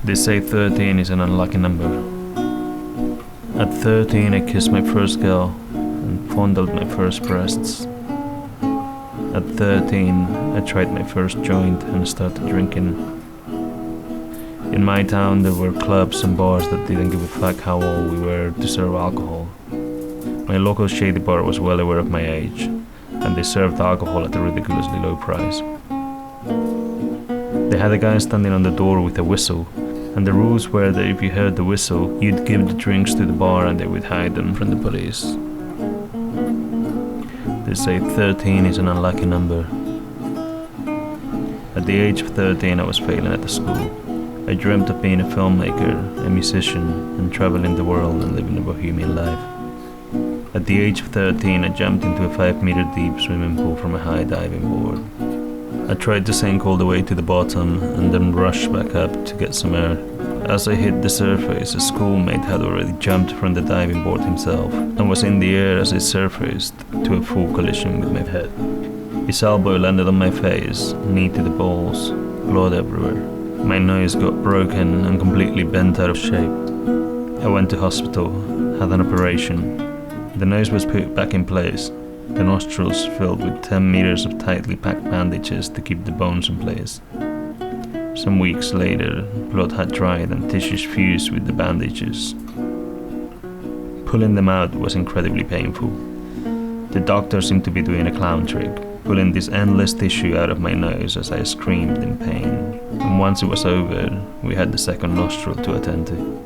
They say 13 is an unlucky number. At 13 I kissed my first girl and fondled my first breasts. At 13 I tried my first joint and started drinking. In my town there were clubs and bars that didn't give a fuck how old we were to serve alcohol. My local shady bar was well aware of my age, and they served alcohol at a ridiculously low price. They had a guy standing on the door with a whistle, and the rules were that if you heard the whistle, you'd give the drinks to the bar and they would hide them from the police. They say 13 is an unlucky number. At the age of 13 I was failing at the school. I dreamt of being a filmmaker, a musician, and traveling the world and living a bohemian life. At the age of 13 I jumped into a 5-meter deep swimming pool from a high diving board. I tried to sink all the way to the bottom and then rush back up to get some air. As I hit the surface, a schoolmate had already jumped from the diving board himself and was in the air as I surfaced to a full collision with my head. His elbow landed on my face, knee to the balls, blood everywhere. My nose got broken and completely bent out of shape. I went to hospital, had an operation. The nose was put back in place, the nostrils filled with 10 meters of tightly packed bandages to keep the bones in place. Some weeks later, blood had dried and tissues fused with the bandages. Pulling them out was incredibly painful. The doctor seemed to be doing a clown trick, pulling this endless tissue out of my nose as I screamed in pain. And once it was over, we had the second nostril to attend to.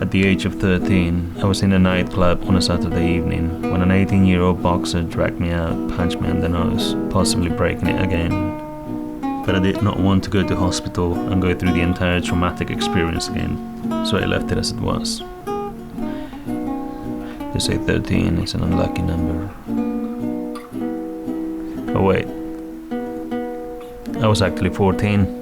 At the age of 13, I was in a nightclub on a Saturday evening when an 18-year-old boxer dragged me out, punched me in the nose, possibly breaking it again. But I did not want to go to hospital and go through the entire traumatic experience again, so I left it as it was. They say 13 is an unlucky number. Oh wait, I was actually 14.